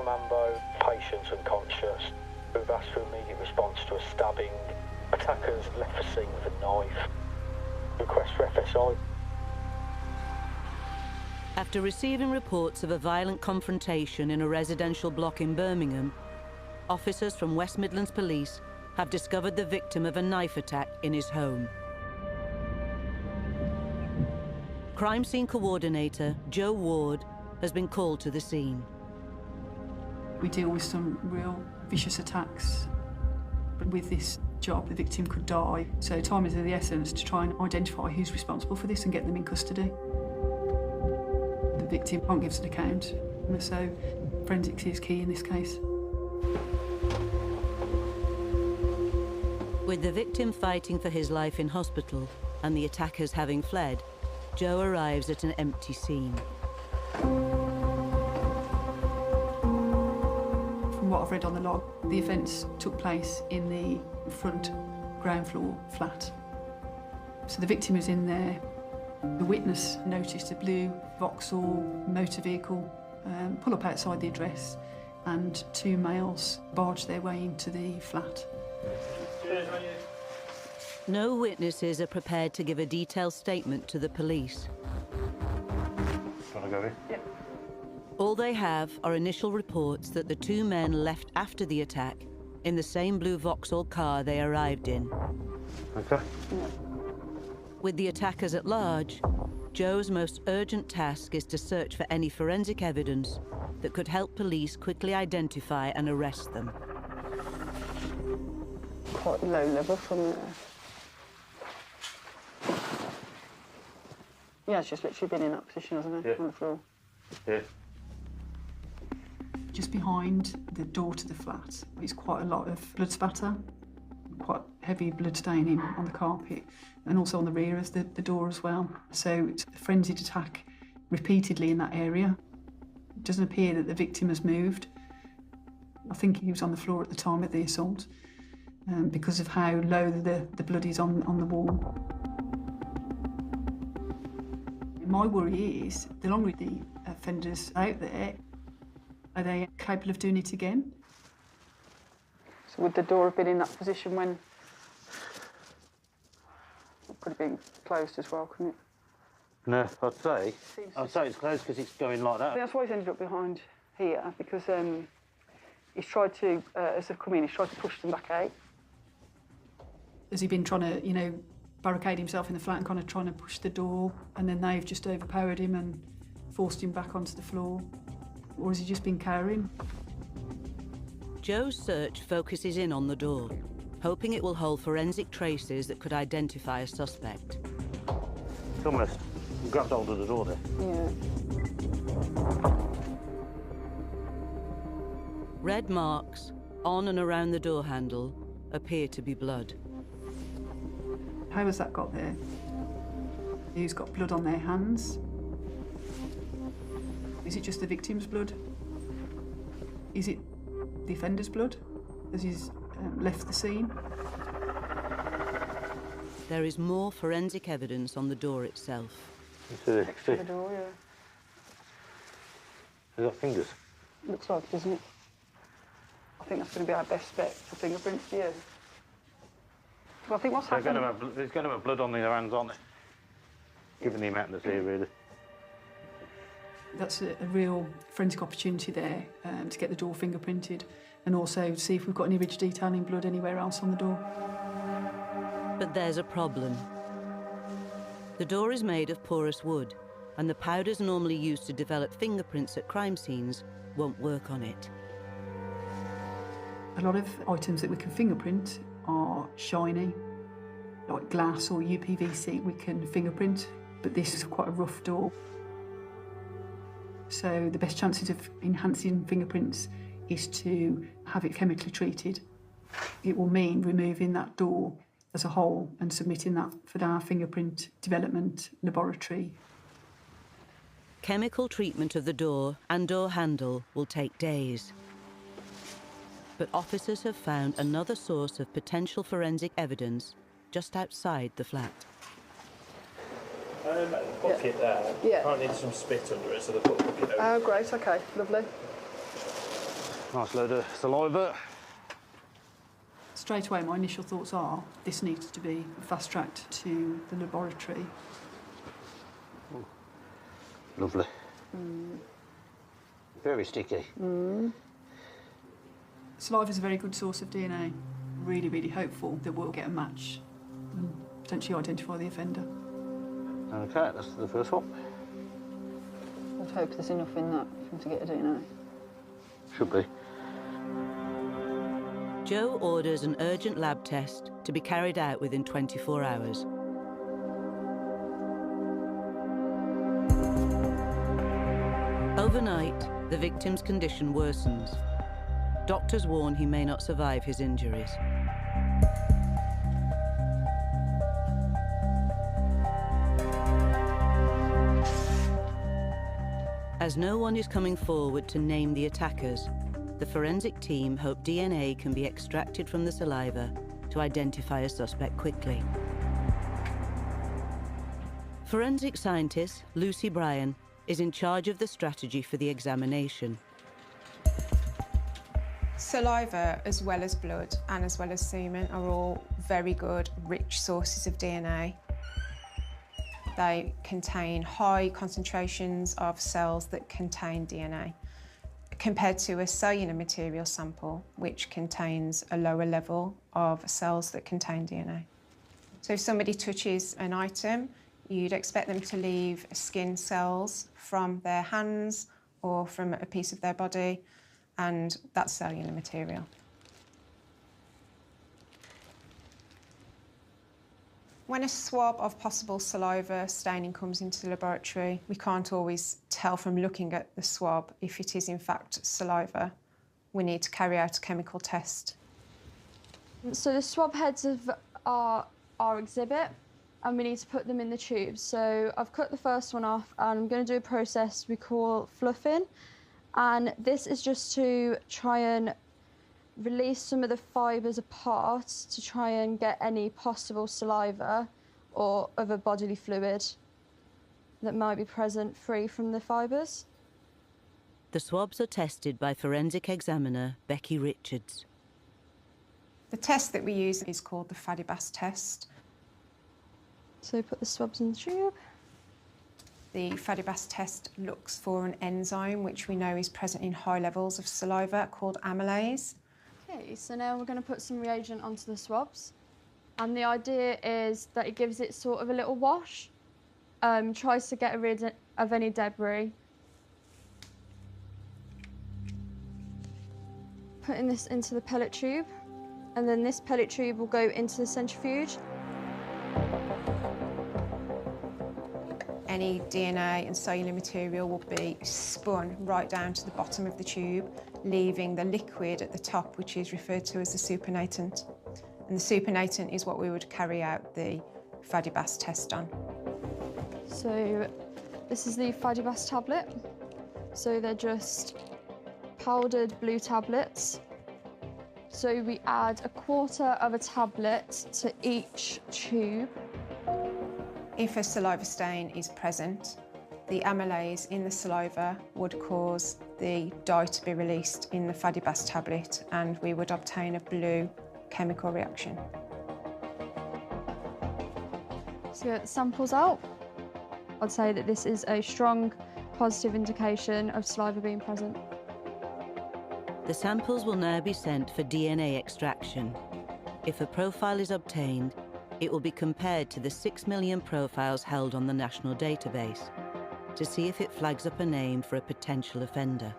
Mambo, patient unconscious. We've asked for immediate response to a stabbing. Attackers left the scene with a knife. Request for FSI. After receiving reports of a violent confrontation in a residential block in Birmingham, officers from West Midlands Police have discovered the victim of a knife attack in his home. Crime scene coordinator Joe Ward has been called to the scene. We deal with some real vicious attacks, but with this job the victim could die, so time is of the essence to try and identify who's responsible for this and get them in custody. The victim can't give us an account, so forensics is key in this case. With the victim fighting for his life in hospital and the attackers having fled, Joe arrives at an empty scene. From what I've read on the log, the offence took place in the front ground floor flat. So the victim was in there. The witness noticed a blue Vauxhall motor vehicle pull up outside the address and two males barge their way into the flat. No witnesses are prepared to give a detailed statement to the police. Want to go in? Yeah. All they have are initial reports that the two men left after the attack in the same blue Vauxhall car they arrived in. Okay. Yeah. With the attackers at large, Joe's most urgent task is to search for any forensic evidence that could help police quickly identify and arrest them. Quite low level from there. Yeah, it's just literally been in that position, hasn't it, on the floor? Yeah. Just behind the door to the flat is quite a lot of blood spatter, quite heavy blood staining on the carpet, and also on the rear of the door as well. So it's a frenzied attack repeatedly in that area. It doesn't appear that the victim has moved. I think he was on the floor at the time of the assault because of how low the blood is on the wall. My worry is, the longer the offenders out there, are they capable of doing it again? So would the door have been in that position when... It could have been closed as well, couldn't it? No, I'd say it's closed because it's going like that. I think that's why he's ended up behind here, because he's tried to, as they've come in, he's tried to push them back out. Has he been trying to, barricade himself in the flat and kind of trying to push the door, and then they've just overpowered him and forced him back onto the floor? Or has he just been cowering? Joe's search focuses in on the door, hoping it will hold forensic traces that could identify a suspect. It's almost grabbed hold of the door there. Yeah. Red marks on and around the door handle appear to be blood. How has that got there? Who's got blood on their hands? Is it just the victim's blood? Is it the offender's blood as he's left the scene? There is more forensic evidence on the door itself. Next to the door, yeah. Has got fingers? Looks like, doesn't it? I think that's going to be our best bet for fingerprints, yeah. Well, I think what's happened... There's going to have blood on their hands, aren't there? Given the amount that's here, really. That's a real forensic opportunity there to get the door fingerprinted and also see if we've got any ridge detailing blood anywhere else on the door. But there's a problem. The door is made of porous wood, and the powders normally used to develop fingerprints at crime scenes won't work on it. A lot of items that we can fingerprint are shiny, like glass or UPVC we can fingerprint, but this is quite a rough door. So the best chances of enhancing fingerprints is to have it chemically treated. It will mean removing that door as a whole and submitting that for our fingerprint development laboratory. Chemical treatment of the door and door handle will take days. But officers have found another source of potential forensic evidence just outside the flat. Bucket there. Yeah. Might need some spit under it, so they put a bucket over. Oh, great, OK, lovely. Nice load of saliva. Straight away, my initial thoughts are this needs to be fast-tracked to the laboratory. Lovely. Very sticky. Saliva is a very good source of DNA. Really, really hopeful that we'll get a match and potentially identify the offender. Okay, that's the first one. I'd hope there's enough in that for him to get a DNA. Should be. Joe orders an urgent lab test to be carried out within 24 hours. Overnight, the victim's condition worsens. Doctors warn he may not survive his injuries. As no one is coming forward to name the attackers, the forensic team hope DNA can be extracted from the saliva to identify a suspect quickly. Forensic scientist Lucy Bryan is in charge of the strategy for the examination. Saliva, as well as blood and as well as semen, are all very good, rich sources of DNA. They contain high concentrations of cells that contain DNA, compared to a cellular material sample, which contains a lower level of cells that contain DNA. So if somebody touches an item, you'd expect them to leave skin cells from their hands or from a piece of their body, and that's cellular material. When a swab of possible saliva staining comes into the laboratory, we can't always tell from looking at the swab if it is in fact saliva. We need to carry out a chemical test. So the swab heads of our exhibit, and we need to put them in the tubes. So I've cut the first one off, and I'm going to do a process we call fluffing. And this is just to try and release some of the fibres apart to try and get any possible saliva or other bodily fluid that might be present free from the fibres. The swabs are tested by forensic examiner Becky Richards. The test that we use is called the Fadibas test. So put the swabs in the tube. The Fadibas test looks for an enzyme which we know is present in high levels of saliva called amylase. Okay, so now we're going to put some reagent onto the swabs. And the idea is that it gives it sort of a little wash, tries to get rid of any debris. Putting this into the pellet tube, and then this pellet tube will go into the centrifuge. Any DNA and cellular material will be spun right down to the bottom of the tube, leaving the liquid at the top, which is referred to as the supernatant. And the supernatant is what we would carry out the Fadibas test on. So this is the Fadibas tablet. So they're just powdered blue tablets. So we add 1/4 of a tablet to each tube. If a saliva stain is present, the amylase in the saliva would cause the dye to be released in the Fadibas tablet, and we would obtain a blue chemical reaction. So get the samples out. I'd say that this is a strong positive indication of saliva being present. The samples will now be sent for DNA extraction. If a profile is obtained, it will be compared to the 6 million profiles held on the national database to see if it flags up a name for a potential offender.